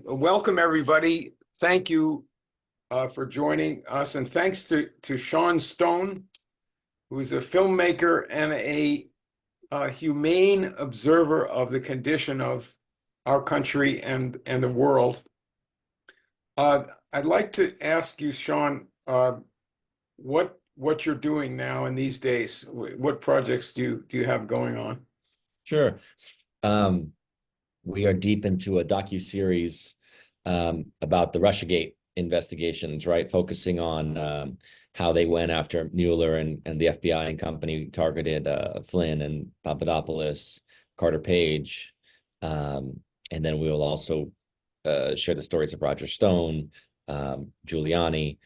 Welcome, everybody. Thank you for joining us. And thanks to Sean Stone, who's a filmmaker and a humane observer of the condition of our country and the world. I'd like to ask you, Sean, what you're doing now in these days. What projects do you have going on? Sure. Um, we are deep into a docu-series about the Russiagate investigations, right? Focusing on how they went after Mueller and the FBI and company targeted Flynn and Papadopoulos, Carter Page. And then we will also share the stories of Roger Stone, Giuliani,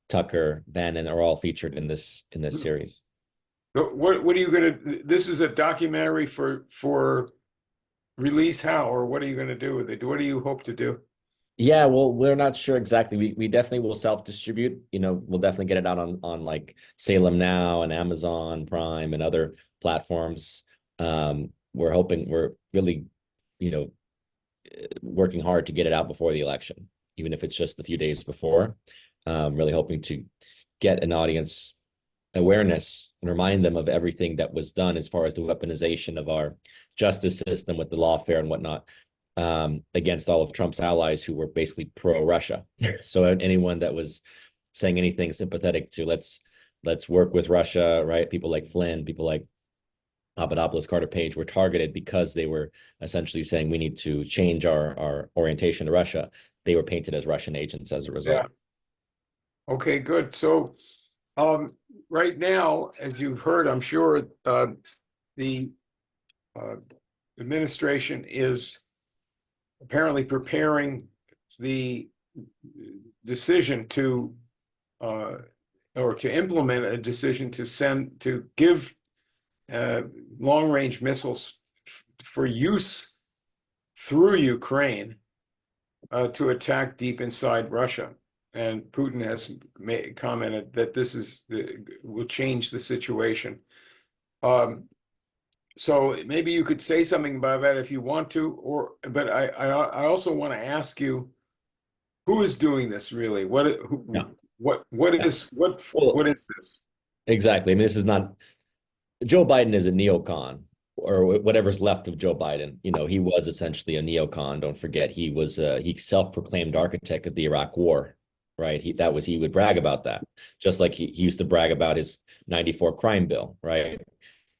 Tucker, Bannon are all featured in this series. What are you going to? This is a documentary for release how, or what are you going to do with it? What do you hope to do? Yeah, well, we're not sure exactly. We definitely will self-distribute. We'll definitely get it out on like Salem Now and Amazon Prime and other platforms. We're really, you know, working hard to get it out before the election, even if it's just a few days before. Really hoping to get an audience awareness and remind them of everything that was done as far as the weaponization of our justice system with the lawfare and whatnot, against all of Trump's allies who were basically pro-Russia. So anyone that was saying anything sympathetic to let's work with Russia, right? People like Flynn, people like Papadopoulos, Carter Page were targeted because they were essentially saying we need to change our orientation to Russia. They were painted as Russian agents as a Yeah. result. Okay, good. So, right now, as you've heard, I'm sure the uh, administration is apparently preparing the decision to uh, or to implement a decision to give uh, long-range missiles for use through Ukraine to attack deep inside Russia. And Putin has commented that will change the situation. Um, so maybe you could say something about that if you want to, but I also want to ask you, who is doing this really? Yeah. What Yeah. is Well, what is this? exactly. I mean, this is not Joe Biden is a neocon or whatever's left of Joe Biden. He was essentially a neocon. Don't forget, he self-proclaimed architect of the Iraq War, right? He would brag about that, just like he used to brag about his 94 crime bill, right?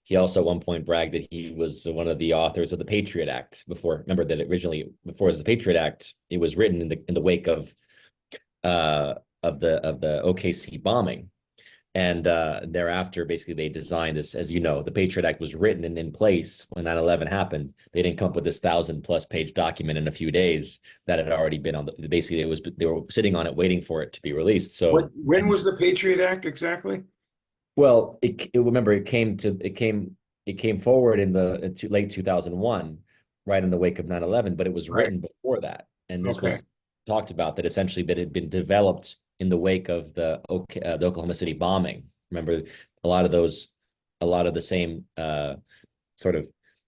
He also at one point bragged that he was one of the authors of the Patriot Act before. Remember that originally, before it was the Patriot Act, it was written in the wake uh, of the OKC bombing. And thereafter, basically, they designed this, as you know, the Patriot Act was written and in place when 9/11 happened. They didn't come up with this 1,000+ page document in a few days that had already been basically, they were sitting on it, waiting for it to be released. So, When was the Patriot Act exactly? well, remember, it came forward in the late 2001, right in the wake of 9/11, but it was Right. written before that. And this Okay. was talked about that essentially that had been developed in the wake of the Oklahoma City bombing. Remember, a lot of the same sort of,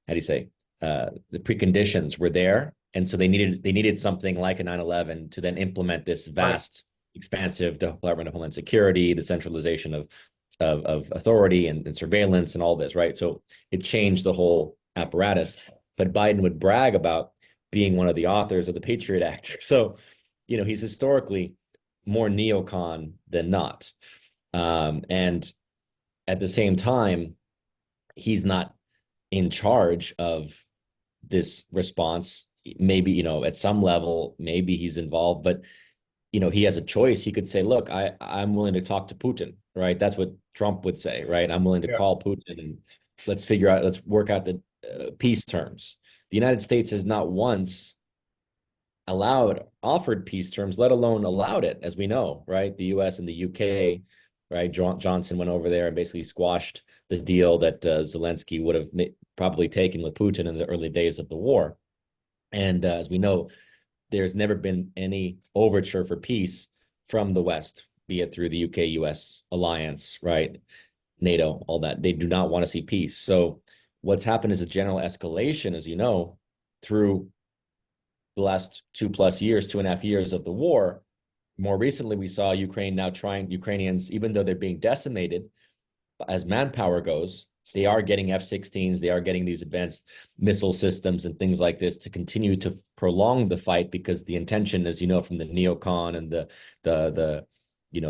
how do you say, the preconditions were there. And so they needed something like a 9/11 to then implement this Right. vast, expansive Department of Homeland Security, the centralization of authority and surveillance and all this, right? So it changed the whole apparatus. But Biden would brag about being one of the authors of the Patriot Act. So, he's historically more neocon than not. And at the same time, he's not in charge of this response. Maybe, at some level, maybe he's involved, but he has a choice. He could say, look, I'm willing to talk to Putin, right? That's what Trump would say, right? I'm willing to Yeah. call Putin and let's work out the peace terms. The United States has not once offered peace terms, let alone allowed it, as we know, right? The US and the UK, right? Johnson went over there and basically squashed the deal that Zelensky would have probably taken with Putin in the early days of the war. And as we know, there's never been any overture for peace from the West, be it through the UK-US alliance, right? NATO, all that. They do not want to see peace. So what's happened is a general escalation, as you know, through the last 2+ years, 2.5 years of the war. More recently, we saw Ukrainians, even though they're being decimated as manpower goes, they are getting F-16s, they are getting these advanced missile systems and things like this to continue to prolong the fight, because the intention, as you know, from the neocon and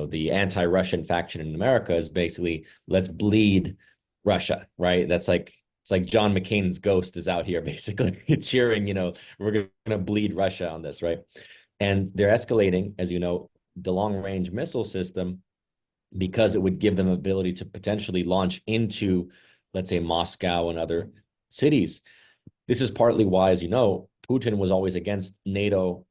the anti-Russian faction in America is basically, let's bleed Russia, right? That's like, it's like John McCain's ghost is out here basically cheering, we're going to bleed Russia on this, right? And they're escalating, as you know, the long-range missile system, because it would give them ability to potentially launch into, let's say, Moscow and other cities. This is partly why, as you know, Putin was always against NATO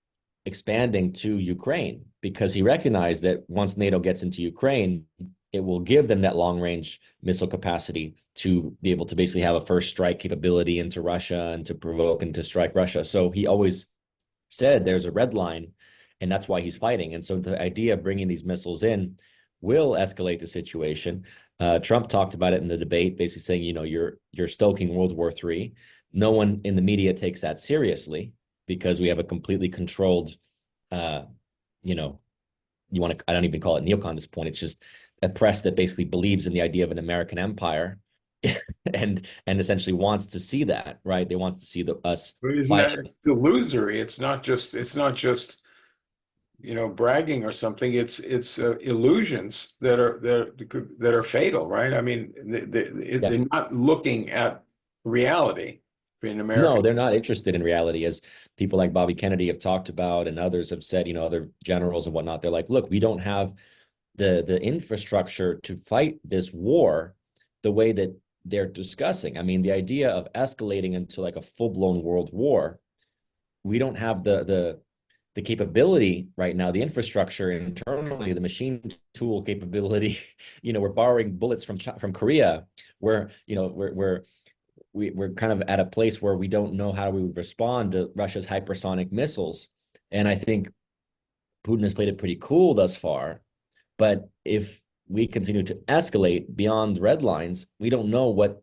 expanding to Ukraine, because he recognized that once NATO gets into Ukraine, it will give them that long-range missile capacity to be able to basically have a first strike capability into Russia and to provoke and to strike Russia. So he always said there's a red line, and that's why he's fighting. And so the idea of bringing these missiles in will escalate the situation. Trump talked about it in the debate, basically saying, you're stoking World War III. No one in the media takes that seriously, because we have a completely controlled, I don't even call it neocon at this point. It's just a press that basically believes in the idea of an American empire and essentially wants to see that, right? They want to see us Isn't that, fighting. it's illusory? It's not just bragging or something. It's illusions that are fatal, right? I mean, Yeah. they're not looking at reality in America. No, they're not interested in reality, as people like Bobby Kennedy have talked about, and others have said, other generals and whatnot. They're like, look, we don't have the infrastructure to fight this war the way that they're discussing. I mean, the idea of escalating into like a full-blown world war, we don't have the capability right now, the infrastructure internally, the machine tool capability. We're borrowing bullets from Korea, where we're kind of at a place where we don't know how we would respond to Russia's hypersonic missiles. And I think Putin has played it pretty cool thus far. But if we continue to escalate beyond red lines, we don't know what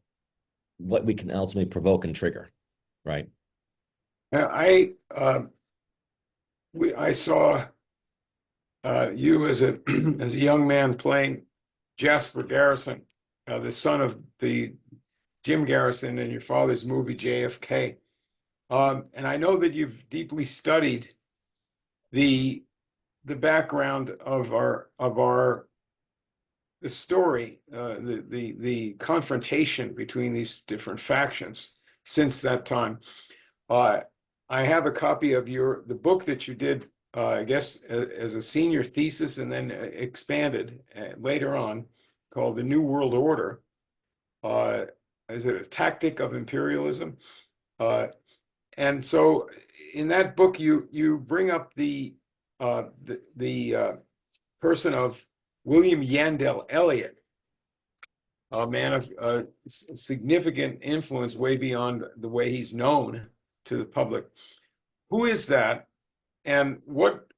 we can ultimately provoke and trigger, right? Now, I saw you as a as a young man playing Jasper Garrison, the son of the Jim Garrison in your father's movie JFK. And I know that you've deeply studied the background of the story, the confrontation between these different factions since that time. I have a copy of the book that you did, I guess, as a senior thesis, and then expanded later on, called The New World Order. Is it a tactic of imperialism? And so, in that book, you bring up the person of William Yandell Elliott, a man of significant influence way beyond the way he's known to the public. Who is that, and what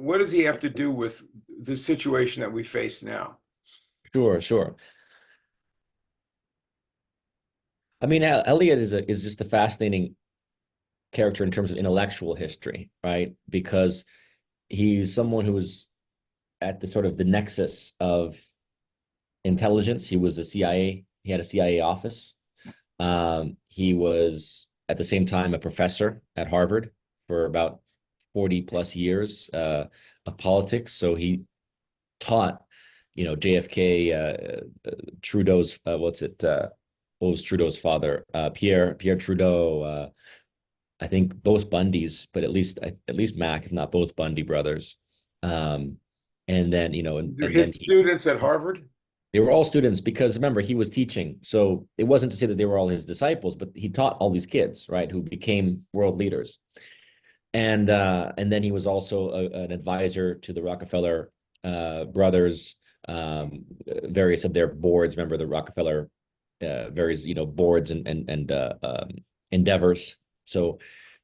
does he have to do with the situation that we face now? Sure, sure. I mean, Elliot is just a fascinating character in terms of intellectual history, right? Because he's someone who was at the sort of the nexus of intelligence. He was a CIA. He had a CIA office. He was at the same time a professor at Harvard for about 40+ years of politics. So he taught, JFK, Trudeau's, what was Trudeau's father? Pierre Trudeau. I think both Bundys, but at least Mac, if not both Bundy brothers. And then, and His then students at Harvard? they were all students, because remember, he was teaching. So it wasn't to say that they were all his disciples, but he taught all these kids, right, who became world leaders. And then he was also an advisor to the Rockefeller brothers, various of their boards. Remember the Rockefeller various boards and endeavors. So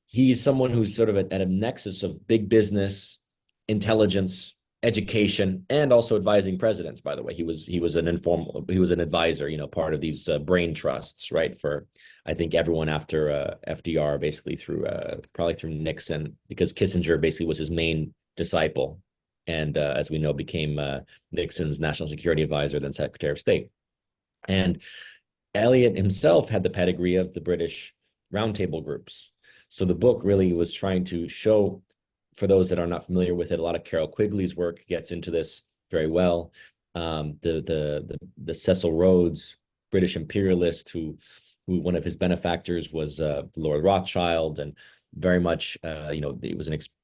he's someone who's sort of at a nexus of big business, intelligence, education, and also advising presidents. By the way, he was an advisor, part of these brain trusts, right, for I think everyone after FDR, basically through probably through Nixon, because Kissinger basically was his main disciple, and as we know, became Nixon's national security advisor, then Secretary of State. And Eliot himself had the pedigree of the British roundtable groups. So the book really was trying to show, for those that are not familiar with it, a lot of Carroll Quigley's work gets into this very well. The Cecil Rhodes, British imperialist, who one of his benefactors was Lord Rothschild, and very much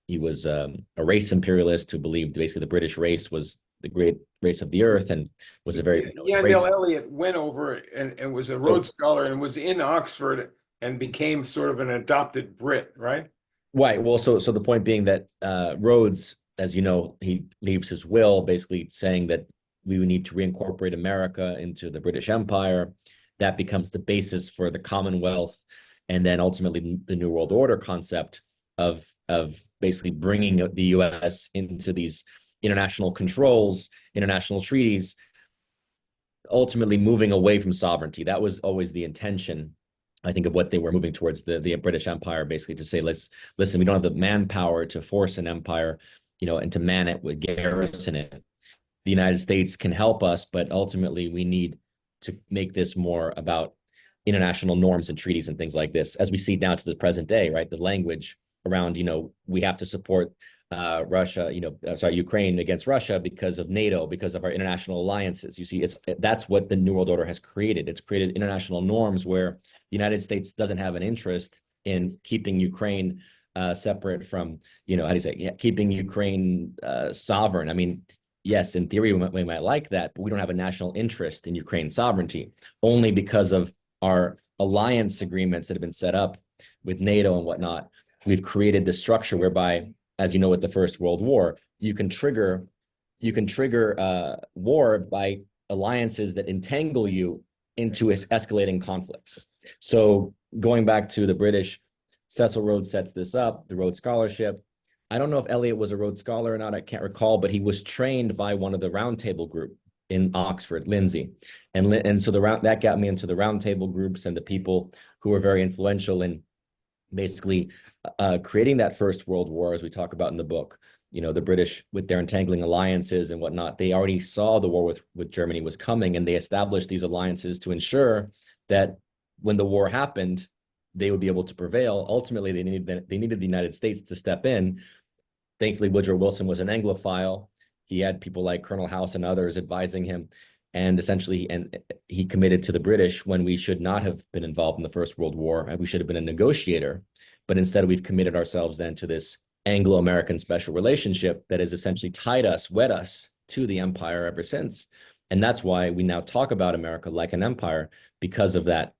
he was a race imperialist who believed basically the British race was the great race of the earth, and was a very Yandell Elliott went over and was a Rhodes Scholar and was in Oxford and became sort of an adopted Brit, right? Right. Well, so the point being that Rhodes, as you know, he leaves his will basically saying that we would need to reincorporate America into the British Empire. That becomes the basis for the Commonwealth, and then ultimately the New World Order concept of basically bringing the U.S. into these international controls, international treaties, ultimately moving away from sovereignty. That was always the intention, I think, of what they were moving towards, the British Empire, basically to say, listen, we don't have the manpower to force an empire, and to man it, with garrison it. The United States can help us, but ultimately we need to make this more about international norms and treaties and things like this, as we see down to the present day, right? The language around, we have to support Ukraine against Russia because of NATO, because of our international alliances. You see, that's what the New World Order has created. It's created international norms where the United States doesn't have an interest in keeping Ukraine separate from, keeping Ukraine sovereign. I mean, yes, in theory, we might like that, but we don't have a national interest in Ukraine's sovereignty, only because of our alliance agreements that have been set up with NATO and whatnot. We've created this structure whereby, as you know, with the First World War, you can trigger war by alliances that entangle you into escalating conflicts. So going back to the British, Cecil Rhodes sets this up, the Rhodes Scholarship. I don't know if Eliot was a Rhodes Scholar or not, I can't recall, but he was trained by one of the Roundtable group in Oxford, Lindsay. And so that got me into the Roundtable groups and the people who were very influential in basically creating that First World War, as we talk about in the book. The British, with their entangling alliances and whatnot, they already saw the war with Germany was coming, and they established these alliances to ensure that when the war happened, they would be able to prevail. Ultimately, they needed the United States to step in. Thankfully, Woodrow Wilson was an Anglophile. He had people like Colonel House and others advising him, and essentially, he committed to the British when we should not have been involved in the First World War. We should have been a negotiator, but instead we've committed ourselves then to this Anglo-American special relationship that has essentially wed us to the empire ever since. And that's why we now talk about America like an empire, because of that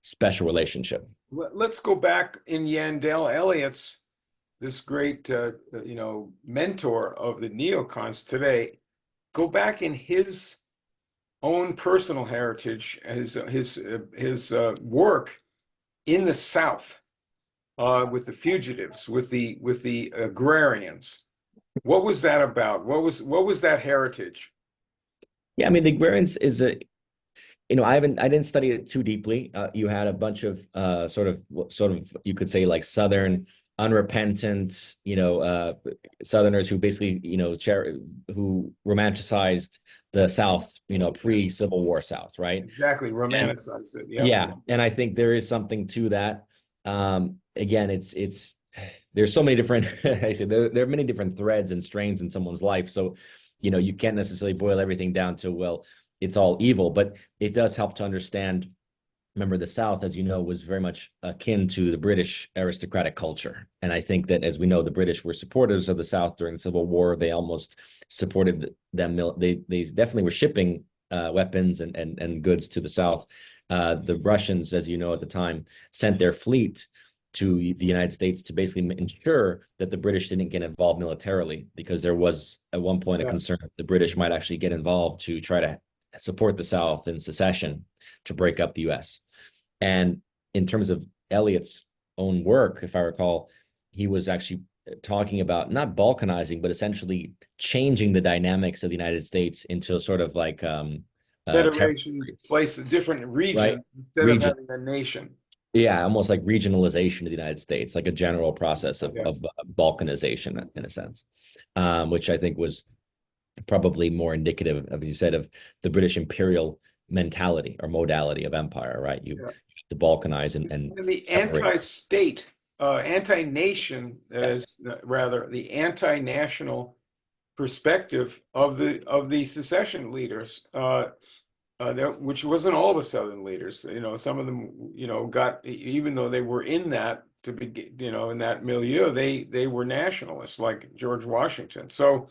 special relationship. Let's go back in Yandell Elliott's, this great, mentor of the neocons today. Go back in his own personal heritage, his work in the South with the fugitives, with the agrarians. What was that about? What was that heritage? Yeah, I mean, the agrarians is I didn't study it too deeply. You had a bunch of sort of you could say like Southern unrepentant, Southerners who basically, who romanticized the South, pre-Civil War South, right? Exactly, romanticized it. Yep. Yeah, and I think there is something to that. Again, it's there's so many different. I say there are many different threads and strains in someone's life, so you can't necessarily boil everything down to, well, it's all evil, but it does help to understand. Remember, the South, as you know, was very much akin to the British aristocratic culture. And I think that, as we know, the British were supporters of the South during the Civil War. They almost supported them. They definitely were shipping weapons and goods to the South. The Russians, as you know, at the time, sent their fleet to the United States to basically ensure that the British didn't get involved militarily, because there was at one point a concern that the British might actually get involved to try to support the South in secession to break up the U.S. And in terms of Eliot's own work, if I recall, he was actually talking about not balkanizing, but essentially changing the dynamics of the United States into sort of like federation, place a different region, right? instead of having a nation. Yeah, almost like regionalization of the United States, like a general process Yeah. of balkanization in a sense, which I think was probably more indicative, as you said, of the British imperial mentality or modality of empire, right? You Yeah. to balkanize and And the separate. anti-state, anti-nation, that Yes, is rather the anti-national perspective of the secession leaders, which wasn't all the Southern leaders. Some of them, got, even though they were in that to be, in that milieu, they were nationalists, like George Washington. So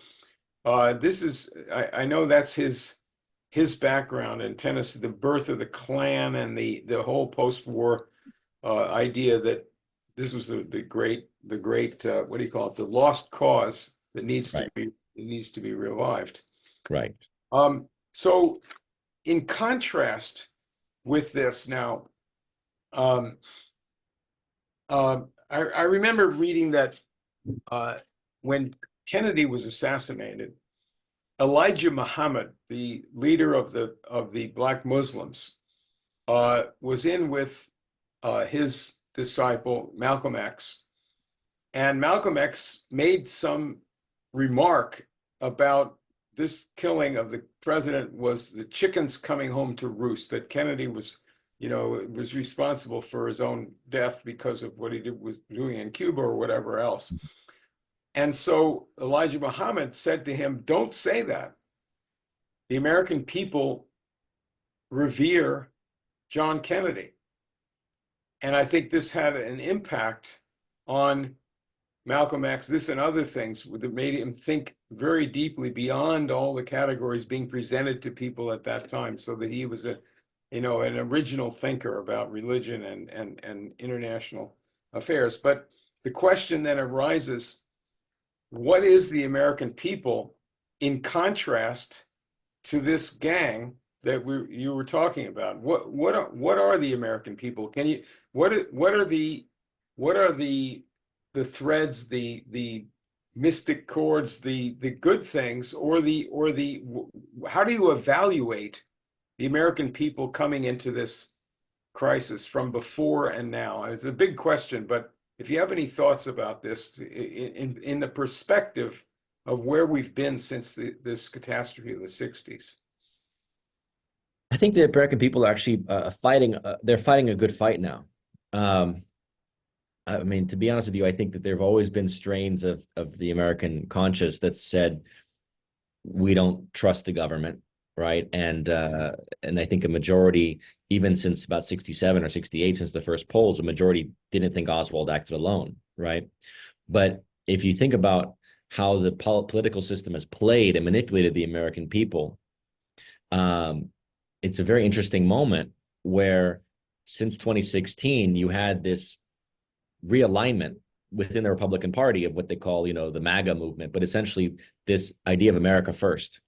this is, I know that's his background in Tennessee, the birth of the Klan and the whole post-war idea that this was the great what do you call it, the lost cause that right, needs to be revived. right. So in contrast with this now, um, I remember reading that when Kennedy was assassinated, Elijah Muhammad, the leader of the Black Muslims, was in with his disciple Malcolm X, and Malcolm X made some remark about this killing of the president was the chickens coming home to roost, that Kennedy was responsible for his own death because of what was doing in Cuba or whatever else. And so Elijah Muhammad said to him, "Don't say that. The American people revere John Kennedy." And I think this had an impact on Malcolm X, this and other things that made him think very deeply beyond all the categories being presented to people at that time, so that he was an original thinker about religion and international affairs. But the question then arises, what is the American people in contrast to this gang that you were talking about? What are the American people? Can you what are the threads, the mystic chords, the good things, or the how do you evaluate the American people coming into this crisis from before and now? It's a big question, but if you have any thoughts about this in the perspective of where we've been since this catastrophe of the 60s. I think the American people are actually fighting. They're fighting a good fight now. Um, I mean, to be honest with you, I think that there have always been strains of the American conscience that said we don't trust the government, right? And I think a majority, even since about 67 or 68, since the first polls, a majority didn't think Oswald acted alone, right? But if you think about how the political system has played and manipulated the American people, um, it's a very interesting moment where since 2016, you had this realignment within the Republican Party of what they call, the MAGA movement, but essentially this idea of America first,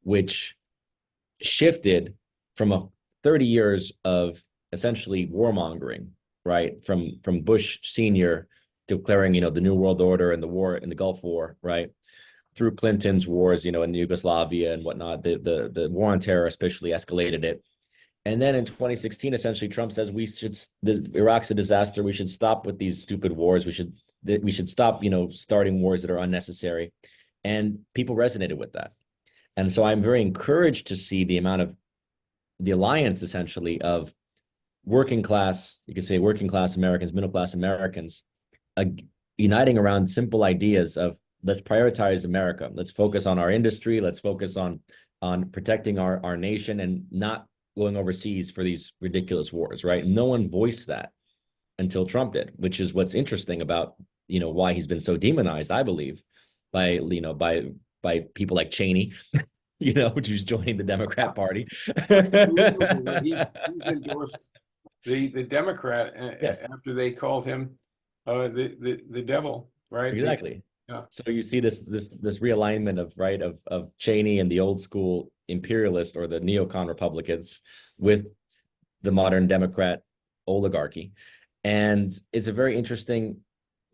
which shifted from 30 years of essentially warmongering, right? From Bush Senior declaring, the New World Order and the war in the Gulf War, right? Through Clinton's wars, in Yugoslavia and whatnot, the war on terror especially escalated it. And then in 2016, essentially, Trump says Iraq's a disaster. We should stop with these stupid wars. We should stop, starting wars that are unnecessary. And people resonated with that. And so I'm very encouraged to see the amount of the alliance, essentially, of working class, you could say working class Americans, middle class Americans, uh, uniting around simple ideas of let's prioritize America. Let's focus on our industry. Let's focus on protecting our nation and not going overseas for these ridiculous wars, right? No one voiced that until Trump did, which is what's interesting about, why he's been so demonized, I believe, by people like Cheney, who's joining the Democrat Party. Unbelievable that he's endorsed the Democrat Yes, after they called him the devil, right? exactly. Yeah. So you see this realignment of Cheney and the old school imperialist or the neocon Republicans with the modern Democrat oligarchy. And it's a very interesting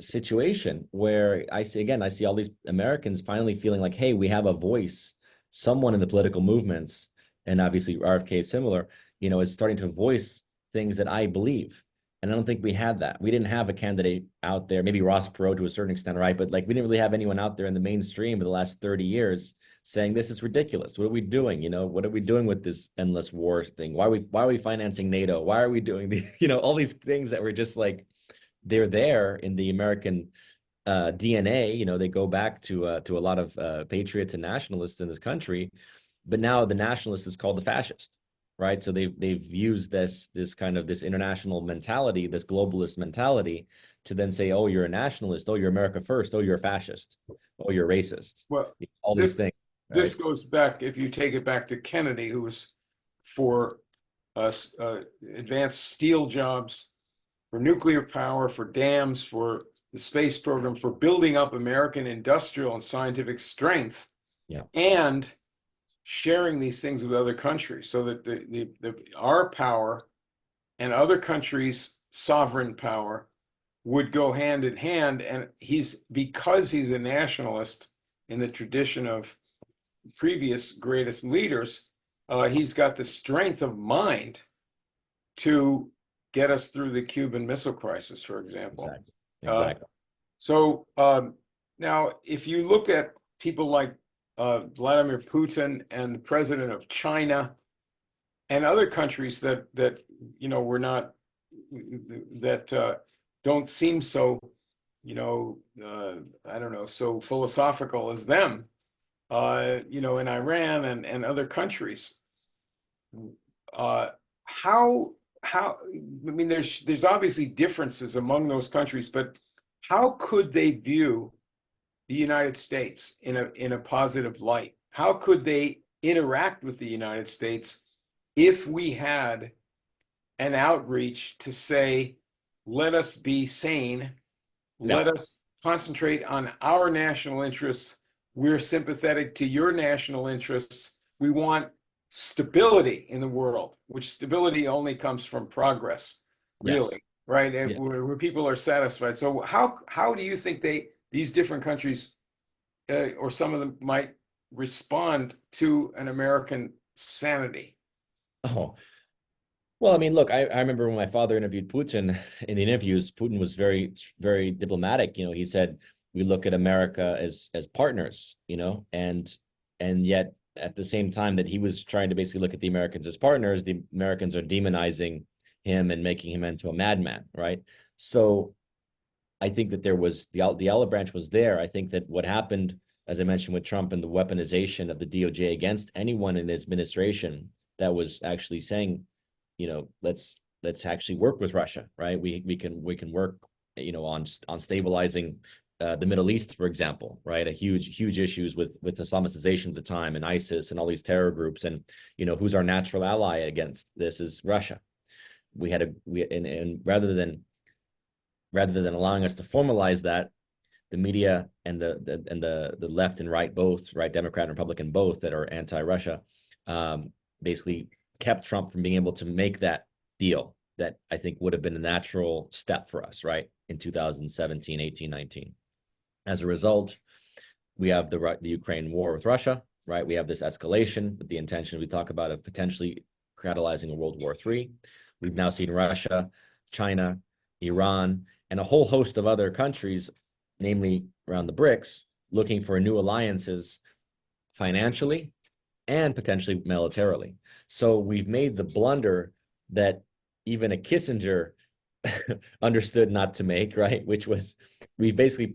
situation where I see all these Americans finally feeling like, hey, we have a voice, someone in the political movements, and obviously RFK is similar, is starting to voice things that I believe. And I don't think we had that. We didn't have a candidate out there, maybe Ross Perot to a certain extent, right? But like we didn't really have anyone out there in the mainstream for the last 30 years saying this is ridiculous. What are we doing? What are we doing with this endless war thing? Why are we financing NATO? Why are we doing the, all these things that were just like they're there in the American DNA. They go back to a lot of patriots and nationalists in this country, but now the nationalist is called the fascist, right? So they've used this kind of this international mentality, this globalist mentality, to then say, oh, you're a nationalist, oh, you're America first, oh, you're a fascist, oh, you're racist, Well, all these this things, this right? goes back, if you take it back to Kennedy, who was for advanced steel jobs, for nuclear power, for dams, for the space program, for building up American industrial and scientific strength, Yeah, and sharing these things with other countries, so that our power and other countries' sovereign power would go hand in hand. And because he's a nationalist in the tradition of previous greatest leaders, he's got the strength of mind to get us through the Cuban Missile Crisis, for example. exactly, Uh, exactly. so now, if you look at people like Vladimir Putin and the president of China and other countries that we're not that don't seem so I don't know, so philosophical as them, in Iran and other countries. Uh, how I mean, there's obviously differences among those countries, but how could they view the United States in a positive light? How could they interact with the United States if we had an outreach to say, let us be sane, let No, us concentrate on our national interests. We're sympathetic to your national interests. We want stability in the world, which stability only comes from progress, yes, really, right? yeah. Where people are satisfied. So how do you think these different countries, or some of them, might respond to an American sanity? Oh, well, I mean, look, I remember when my father interviewed Putin in the interviews, Putin was very, very diplomatic. He said, we look at America as partners, and yet at the same time that he was trying to basically look at the Americans as partners, the Americans are demonizing him and making him into a madman, right? So I think that there was the olive branch was there. I think that what happened, as I mentioned with Trump and the weaponization of the DOJ against anyone in his administration that was actually saying, let's actually work with Russia, right? We can work, on stabilizing the Middle East, for example, right? A huge issues with Islamicization at the time and ISIS and all these terror groups, and who's our natural ally against this is Russia. And rather than allowing us to formalize that, the media and the left and right both, right, Democrat and Republican both that are anti-Russia, basically kept Trump from being able to make that deal that I think would have been a natural step for us, right, in 2017, 18, 19. As a result, we have the Ukraine war with Russia, right? We have this escalation with the intention we talk about of potentially catalyzing a World War III. We've now seen Russia, China, Iran, and a whole host of other countries, namely around the BRICS, looking for new alliances financially and potentially militarily. So we've made the blunder that even a Kissinger understood not to make, right? Which was we basically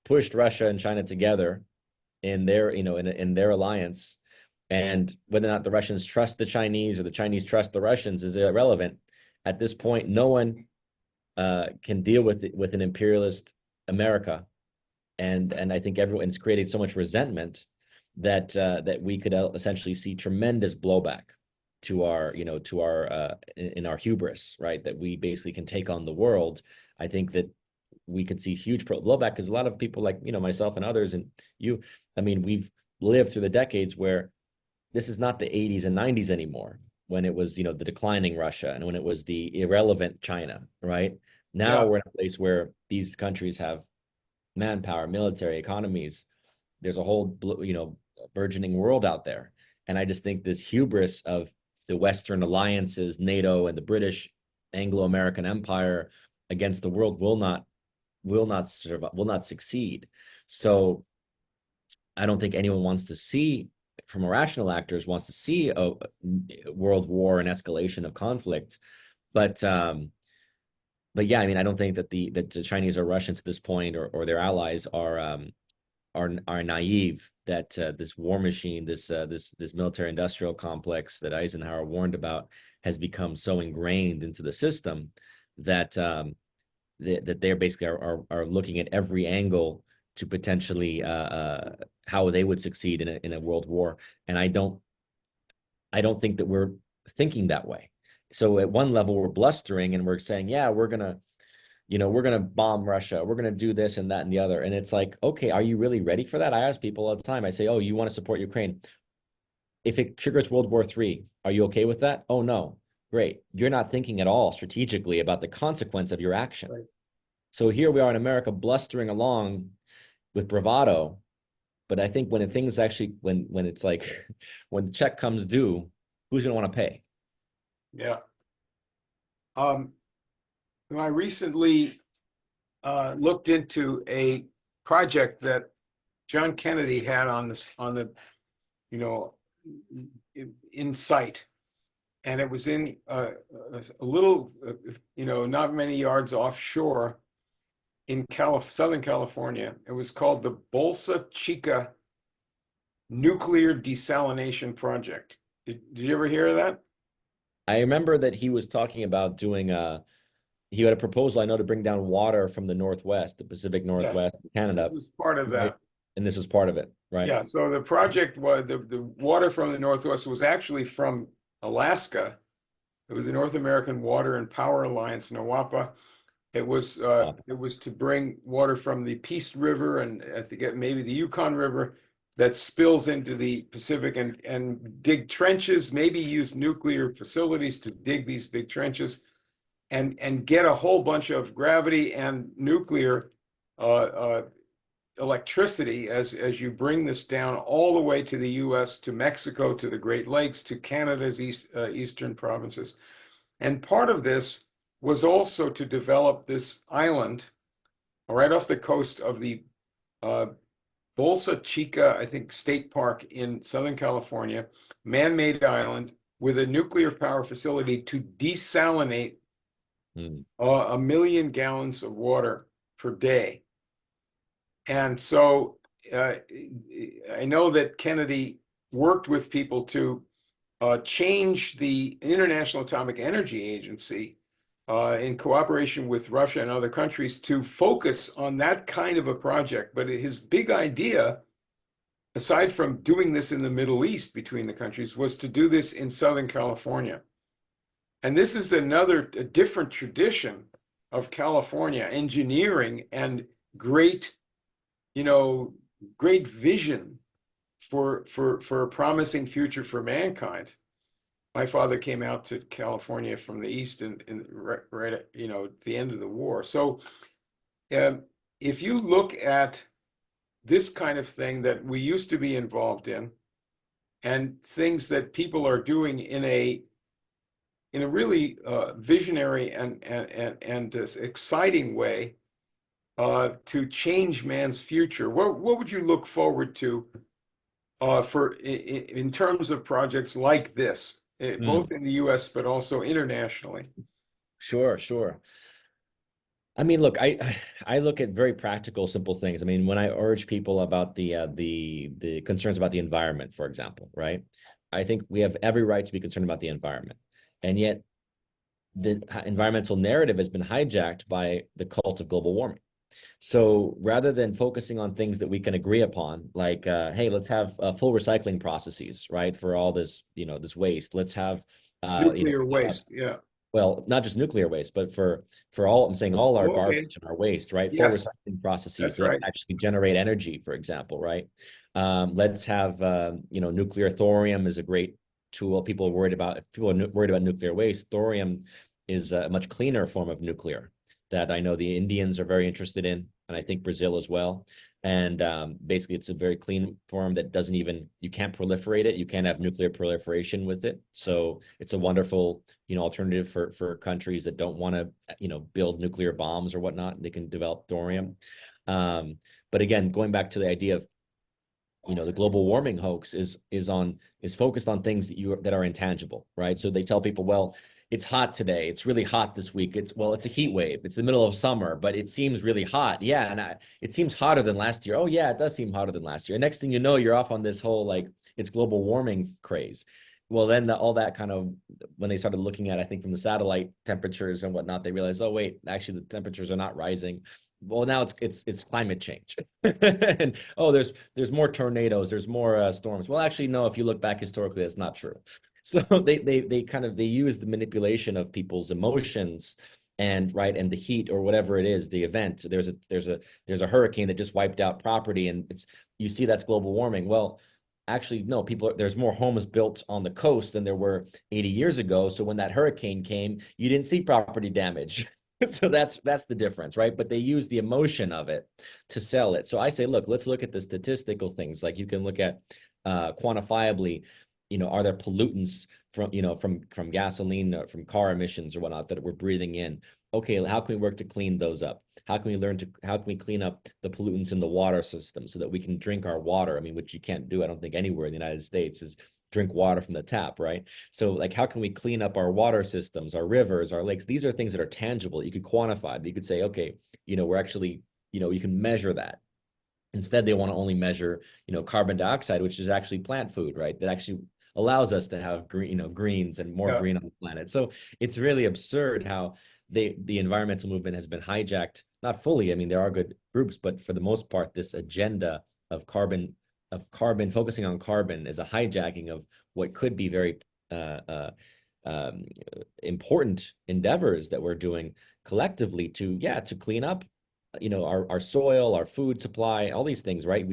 pushed Russia and China together in their, in their alliance. And whether or not the Russians trust the Chinese or the Chinese trust the Russians is irrelevant. At this point, no one can deal with an imperialist America, and I think everyone's created so much resentment that we could essentially see tremendous blowback to our in our hubris, right? That we basically can take on the world. I think that we could see huge blowback because a lot of people like myself and others and you, I mean, we've lived through the decades where this is not the 80s and 90s anymore, when it was the declining Russia and when it was the irrelevant China, right? Now Yeah. we're in a place where these countries have manpower, military, economies. There's a whole burgeoning world out there, and I just think this hubris of the Western alliances, NATO and the British Anglo-American empire against the world will not survive, will not succeed. So I don't think anyone wants to see, from irrational actors, wants to see a world war and escalation of conflict. But but yeah, I mean, I don't think that the Chinese or Russians at this point, or their allies are naive that this war machine, this military industrial complex that Eisenhower warned about, has become so ingrained into the system that that they're basically are looking at every angle to potentially how they would succeed in a world war. And I don't think that we're thinking that way. So at one level, we're blustering and we're saying, yeah, we're gonna bomb Russia, we're gonna do this and that and the other. And it's like, okay, are you really ready for that? I ask people all the time. I say, oh, you want to support Ukraine? If it triggers World War III, are you okay with that? Oh no. Great. You're not thinking at all strategically about the consequence of your action. Right. So here we are in America blustering along with bravado. But I think when things actually, when it's like, when the check comes due, who's going to want to pay? Yeah. Um, I recently looked into a project that John Kennedy had on the you know in sight, and it was in a little not many yards offshore in Southern California. It was called the Bolsa Chica Nuclear Desalination Project. Did you ever hear of that? I remember that he was talking about doing he had a proposal, I know, to bring down water from the Northwest, the Pacific Yes, Northwest, Canada, this is part of right? that. And this was part of it, right? Yeah, so the project was the water from the Northwest was actually from Alaska. It was the North American Water and Power Alliance, NOAPA. It was to bring water from the Peace River, and I think maybe the Yukon River, that spills into the Pacific, and dig trenches, maybe use nuclear facilities to dig these big trenches, and get a whole bunch of gravity and nuclear uh, uh, electricity as you bring this down all the way to the U.S., to Mexico, to the Great Lakes, to Canada's eastern provinces. And part of this was also to develop this island right off the coast of the uh, Bolsa Chica, I think, State Park in Southern California, man-made island with a nuclear power facility to desalinate Mm. 1 million gallons of water per day. And so I know that Kennedy worked with people to change the International Atomic Energy Agency in cooperation with Russia and other countries to focus on that kind of a project. But his big idea, aside from doing this in the Middle East between the countries, was to do this in Southern California. And this is a different tradition of California engineering and great, great vision for a promising future for mankind. My father came out to California from the East right at, at the end of the war. So if you look at this kind of thing that we used to be involved in, and things that people are doing in a really visionary and exciting way to change man's future, what would you look forward to in terms of projects like this, Mm. both in the U.S. but also internationally? Sure, sure. I mean, look, I look at very practical, simple things. I mean, when I urge people about the concerns about the environment, for example, right? I think we have every right to be concerned about the environment, and yet the environmental narrative has been hijacked by the cult of global warming. So rather than focusing on things that we can agree upon, like, hey, let's have full recycling processes, right, for all this, this waste. Let's have, Nuclear have, waste, yeah. well, not just nuclear waste, but for all, I'm saying all our Okay, garbage and our waste, right? Full yes, recycling processes. that's Let's right. actually generate energy, for example, right? Let's have, nuclear thorium is a great tool. People are worried about, if people are worried about nuclear waste, thorium is a much cleaner form of nuclear that I know the Indians are very interested in, and I think Brazil as well. And basically, it's a very clean form that doesn't even, you can't proliferate it. You can't have nuclear proliferation with it. So it's a wonderful, alternative for countries that don't want to, build nuclear bombs or whatnot. They can develop thorium. But again, going back to the idea of, the global warming hoax is focused on things that are intangible, right? So they tell people, well, it's hot today. It's really hot this week. It's a heat wave. It's the middle of summer, but it seems really hot. Yeah, and it seems hotter than last year. Oh yeah, it does seem hotter than last year. And next thing you know, you're off on this whole like it's global warming craze. Well, then all that kind of when they started looking at, I think from the satellite temperatures and whatnot, they realized, oh wait, actually the temperatures are not rising. Well, now it's climate change, and oh, there's more tornadoes, there's more storms. Well, actually, no. If you look back historically, that's not true. So they use the manipulation of people's emotions and the heat or whatever it is, the event. There's a hurricane that just wiped out property, and you see that's global warming. Well, actually, no. There's more homes built on the coast than there were 80 years ago. So when that hurricane came, you didn't see property damage. So that's the difference, right? But they use the emotion of it to sell it. So I say, look, let's look at the statistical things. Like you can look at quantifiably, are there pollutants from gasoline, from car emissions or whatnot that we're breathing in? Okay, how can we work to clean those up? How can we clean up the pollutants in the water system so that we can drink our water? I mean, which you can't do, I don't think, anywhere in the United States is drink water from the tap, right? So like, how can we clean up our water systems, our rivers, our lakes? These are things that are tangible. You could quantify. You could say, okay, we're actually, you can measure that. Instead, they want to only measure, carbon dioxide, which is actually plant food, right? That actually allows us to have green, greens and more Yeah. green on the planet. So it's really absurd how the environmental movement has been hijacked, not fully. I mean, there are good groups, but for the most part, this agenda of carbon focusing on carbon is a hijacking of what could be very um, important endeavors that we're doing collectively to clean up our soil, our food supply, all these things, right?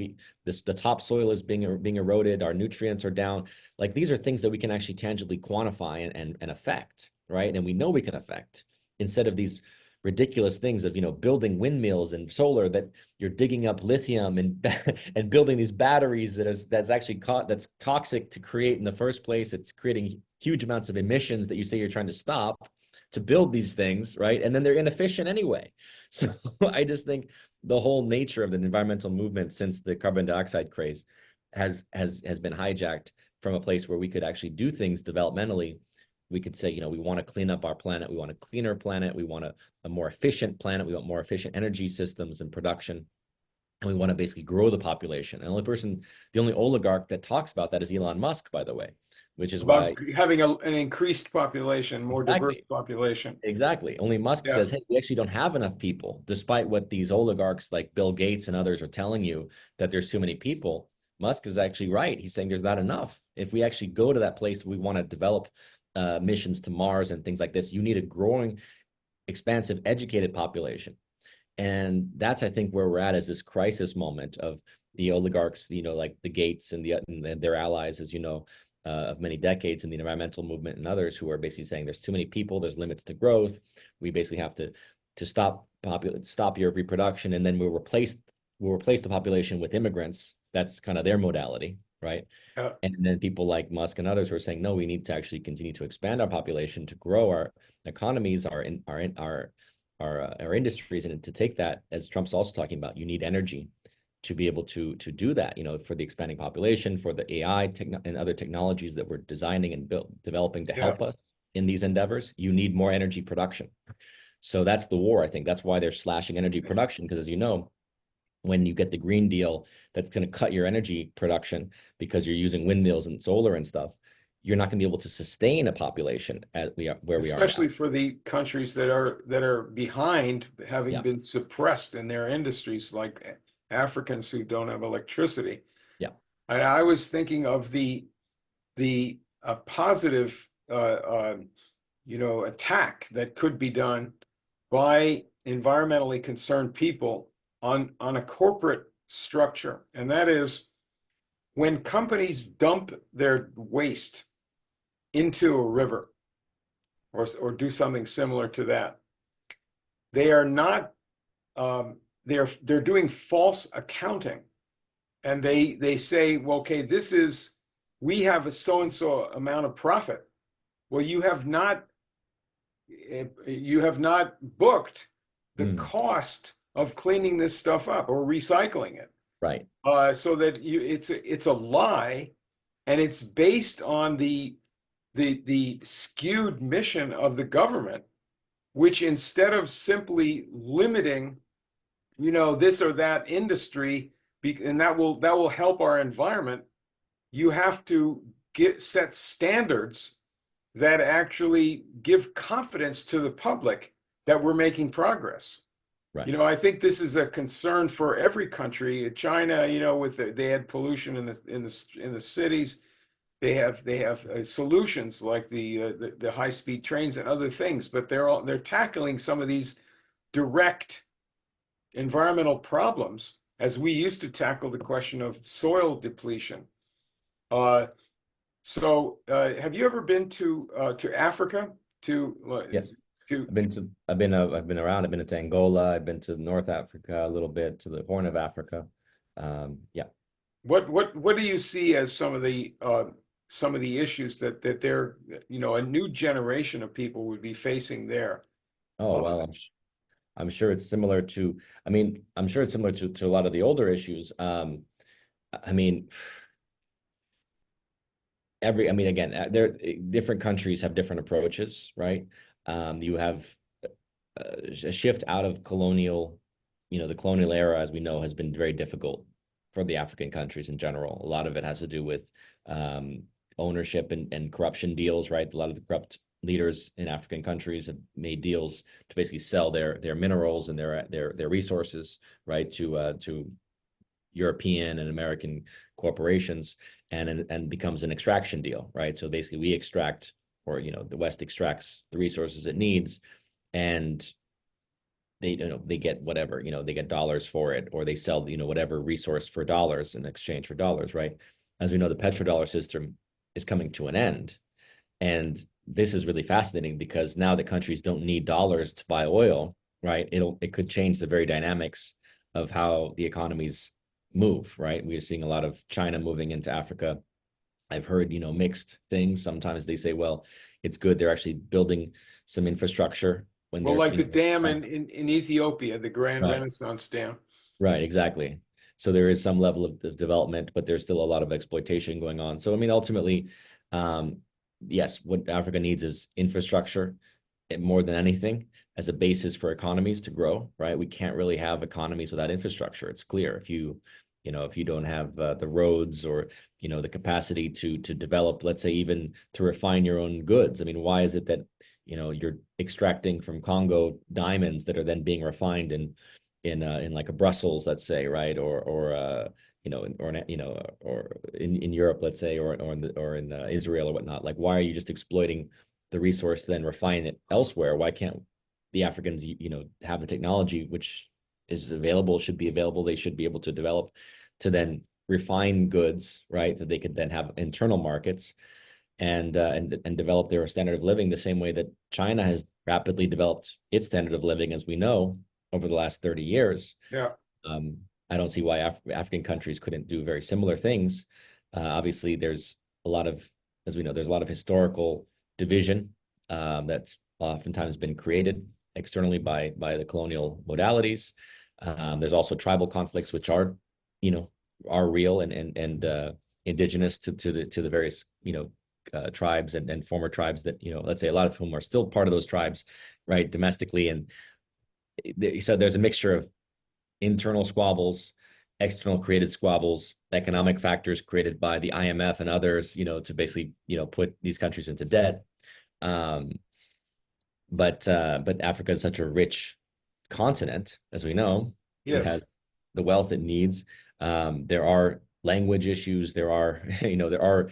The topsoil is being eroded, our nutrients are down. Like these are things that we can actually tangibly quantify and affect, right? And we know we can affect instead of these ridiculous things of building windmills and solar that you're digging up lithium and and building these batteries that's actually that's toxic to create in the first place. It's creating huge amounts of emissions that you say you're trying to stop to build these things, right? And then they're inefficient anyway. So I just think the whole nature of the environmental movement since the carbon dioxide craze has been hijacked from a place where we could actually do things developmentally. We could say, we want to clean up our planet. We want a cleaner planet. We want a more efficient planet. We want more efficient energy systems and production. And we want to basically grow the population. And the only oligarch that talks about that is Elon Musk, by the way, which is About why having an increased population, more diverse exactly. population. Exactly. Only Musk Yeah. says, hey, we actually don't have enough people, despite what these oligarchs like Bill Gates and others are telling you that there's too many people. Musk is actually right. He's saying there's not enough. If we actually go to that place, we want to develop missions to Mars and things like this, you need a growing, expansive, educated population. And that's, I think, where we're at is this crisis moment of the oligarchs, like the Gates and their allies, as you know, of many decades in the environmental movement and others who are basically saying there's too many people, there's limits to growth. We basically have to stop your reproduction, and then we'll replace the population with immigrants. That's kind of their modality, right? Yeah. And then people like Musk and others who are saying, no, we need to actually continue to expand our population to grow our economies, our industries, and to take that, as Trump's also talking about, you need energy to be able to do that. For the expanding population, for the AI and other technologies that we're designing and developing to Yeah. help us in these endeavors, you need more energy production. So that's the war. I think that's why they're slashing energy production because, as you know, when you get the Green Deal, that's going to cut your energy production because you're using windmills and solar and stuff. You're not going to be able to sustain a population where we are now. Especially for the countries that are behind, having Yeah, been suppressed in their industries, like Africans who don't have electricity. yeah, I was thinking of the positive attack that could be done by environmentally concerned people on a corporate structure, and that is when companies dump their waste into a river or do something similar to that, they are not they're doing false accounting, and they say, well, okay, we have a so and so amount of profit. Well, you have not booked the Mm, cost of cleaning this stuff up or recycling it. right. So that it's a lie, and it's based on the skewed mission of the government, which instead of simply limiting, this or that industry, and that will help our environment, you have to set standards that actually give confidence to the public that we're making progress. Right. I think this is a concern for every country. China, they had pollution in the cities. They have solutions like the high speed trains and other things, but they're tackling some of these direct environmental problems as we used to tackle the question of soil depletion. Uh, have you ever been to Africa? Yes. To I've been around. I've been to Angola. I've been to North Africa a little bit, to the Horn of Africa. Yeah. what do you see as some of the issues that they're a new generation of people would be facing there? Oh, Uh, well, I'm sure it's similar to, I mean, I'm sure it's similar to a lot of the older issues. I mean, I mean, again, different countries have different approaches, right? You have a shift out of colonial, the colonial era, as we know, has been very difficult for the African countries in general. A lot of it has to do with ownership and corruption deals, right? A lot of the corrupt leaders in African countries have made deals to basically sell their minerals and their resources, right, to European and American corporations, and becomes an extraction deal, right? So basically, we extract, or the West extracts the resources it needs, and they get whatever, they get dollars for it, or they sell whatever resource for dollars in exchange for dollars, right? As we know, the petrodollar system is coming to an end, and this is really fascinating because now the countries don't need dollars to buy oil, right? It could change the very dynamics of how the economies move, right? We're seeing a lot of China moving into Africa. I've heard, mixed things. Sometimes they say, well, it's good they're actually building some infrastructure when well, they're, like the dam in Ethiopia, the Grand right. Renaissance Dam. Right, exactly. So there is some level of development, but there's still a lot of exploitation going on. So I mean, ultimately, um, yes, what Africa needs is infrastructure more than anything as a basis for economies to grow, right? We can't really have economies without infrastructure. It's clear if you don't have the roads, or the capacity to develop, let's say even to refine your own goods. I mean, why is it that you're extracting from Congo diamonds that are then being refined in like a Brussels, let's say, right, or in Europe, let's say, or in Israel or whatnot. Like, why are you just exploiting the resource, then refine it elsewhere? Why can't the Africans, have the technology which is available, should be available? They should be able to develop to then refine goods, right? That they could then have internal markets, and develop their standard of living the same way that China has rapidly developed its standard of living, as we know, over the last 30 years. Yeah. Um, I don't see why African countries couldn't do very similar things. Obviously, as we know, there's a lot of historical division that's oftentimes been created externally by the colonial modalities. There's also tribal conflicts, which are real and indigenous to the various tribes and former tribes that let's say a lot of whom are still part of those tribes, right, domestically. And so there's a mixture of internal squabbles, external created squabbles, economic factors created by the IMF and others, to basically, put these countries into debt. Um, but Africa is such a rich continent, as we know. It has Yes. the wealth it needs. There are language issues. There are, there are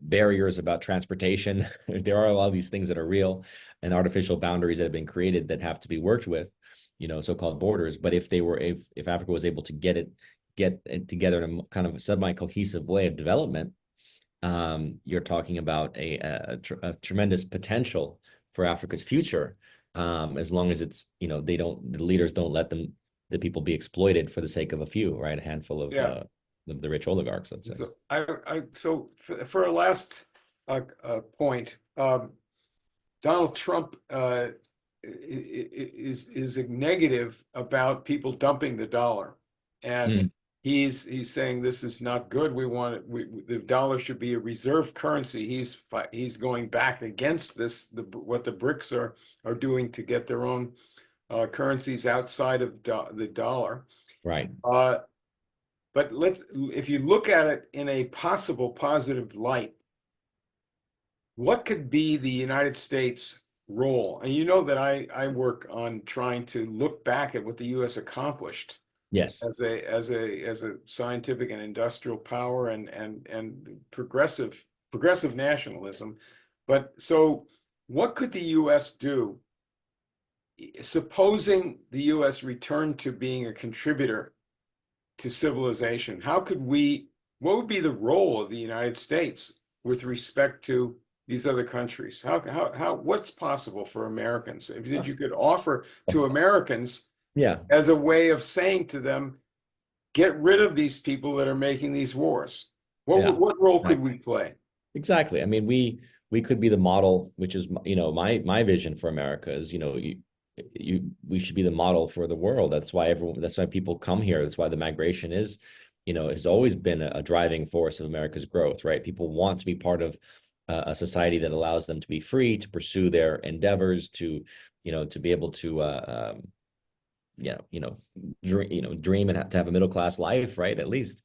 barriers about transportation. There are a lot of these things that are real, and artificial boundaries that have been created that have to be worked with, so-called borders. But if Africa was able to get it together in a kind of semi-cohesive way of development, you're talking about a tremendous potential for Africa's future, as long as it's the leaders don't let them the people be exploited for the sake of a few, right? A handful Yeah. of the rich oligarchs, let's say. So so for a last point, Donald Trump is a negative about people dumping the dollar, and Mm, he's saying this is not good. The dollar should be a reserve currency. He's going back against what the BRICS are doing to get their own currencies outside of the dollar. right. Uh, but if you look at it in a possible positive light, what could be the United States role? And you know that I work on trying to look back at what the U.S. accomplished Yes. as a scientific and industrial power and progressive nationalism. But so what could the U.S. do, supposing the U.S. returned to being a contributor to civilization? What would be the role of the United States with respect to these other countries? What's possible for Americans? If that you could offer to Americans Yeah. as a way of saying to them, get rid of these people that are making these wars. Yeah. What role Right. could we play? Exactly. I mean, we could be the model, which is, my vision for America is, we should be the model for the world. That's why people come here. That's why the migration is, has always been a driving force of America's growth, right? People want to be part of a society that allows them to be free, to pursue their endeavors, to be able to, dream and have to have a middle class life, right? At least.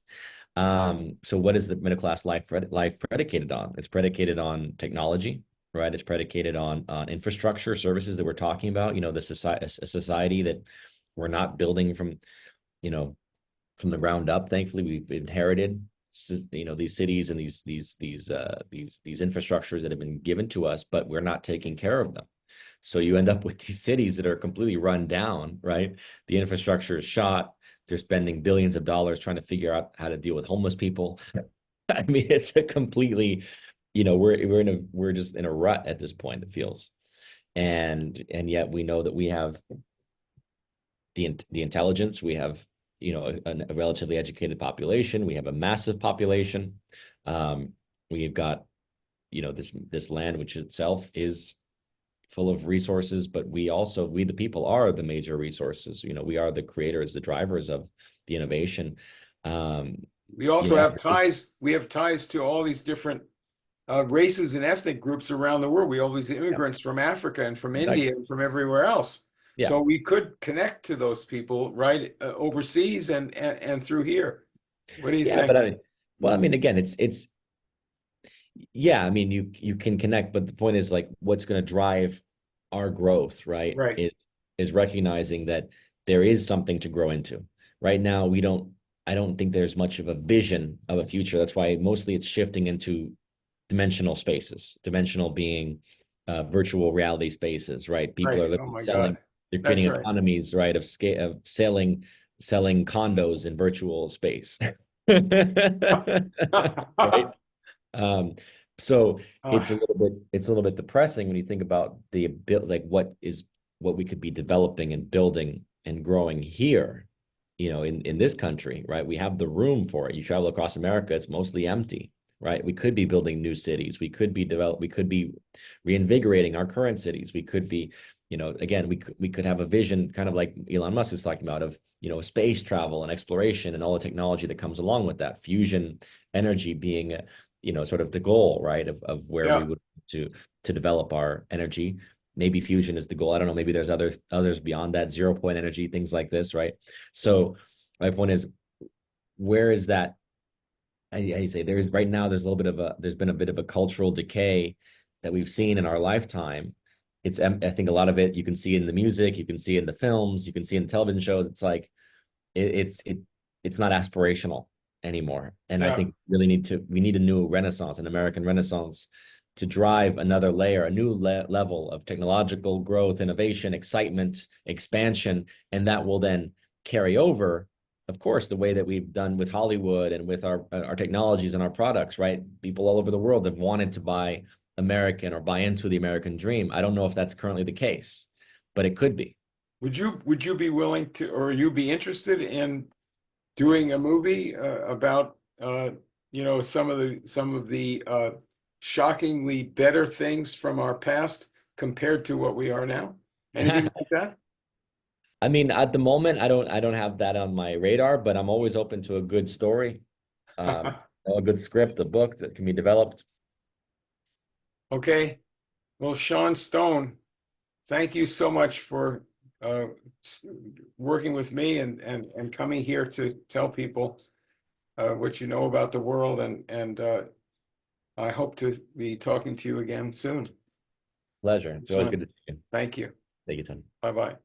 So what is the middle class life predicated on? It's predicated on technology, right? It's predicated on infrastructure services that we're talking about. A society that we're not building you know, from the ground up. Thankfully, we've inherited, these cities and these infrastructures that have been given to us, but we're not taking care of them. So you end up with these cities that are completely run down, right? The infrastructure is shot. They're spending billions of dollars trying to figure out how to deal with homeless people. I mean, it's a completely, we're just in a rut at this point, it feels. And yet we know that we have the intelligence, we have, a relatively educated population, we have a massive population. We've got, this land, which itself is full of resources, but we the people are the major resources. We are the creators, the drivers of the innovation. We also Yeah, have ties. We have ties to all these different races and ethnic groups around the world. We have all these yeah, immigrants from Africa and from exactly. India and from everywhere else. Yeah, So we could connect to those people right overseas and through here. What do you yeah. think? But well, I mean, again, it's yeah. I mean, you can connect, but the point is, like, what's going to drive our growth, right? Right, Is recognizing that there is something to grow into. Right now, we don't. I don't think there's much of a vision of a future. That's why mostly it's shifting into dimensional spaces, dimensional being virtual reality spaces, right? People right. are Oh literally my selling, God, they're that's creating right. economies, right, of scale of selling condos in virtual space. Right. Um, so Uh, it's a little bit depressing when you think about like what we could be developing and building and growing here, in this country, right? We have the room for it. You travel across America, it's mostly empty, right? We could be building new cities. We could be reinvigorating our current cities. We could be, again, we could have a vision kind of like Elon Musk is talking about of, space travel and exploration and all the technology that comes along with that. Fusion energy being, sort of the goal, right? Of where we yeah, would to develop our energy. Maybe fusion is the goal. I don't know. Maybe there's others beyond that, 0 point energy, things like this, right? So my point is, where is that? I say there's right now there's been a bit of a cultural decay that we've seen in our lifetime. I think a lot of it you can see in the music, you can see in the films, you can see in the television shows. It's like it, it's it it's not aspirational anymore. And I yeah. think we need a new renaissance, an American renaissance, to drive another layer, a new level of technological growth, innovation, excitement, expansion, and that will then carry over, of course, the way that we've done with Hollywood and with our technologies and our products, right? People all over the world have wanted to buy American or buy into the American dream. I don't know if that's currently the case, but it could be. Would you be willing to, or you be interested in doing a movie about some of the shockingly better things from our past compared to what we are now? Anything like that? I mean, at the moment, I don't have that on my radar, but I'm always open to a good story, a good script, a book that can be developed. Okay. Well, Sean Stone, thank you so much for uh, working with me and coming here to tell people what you know about the world, and I hope to be talking to you again soon. Pleasure. It's It's always fun. good to see you. Thank you. Thank you, Tony. Bye bye.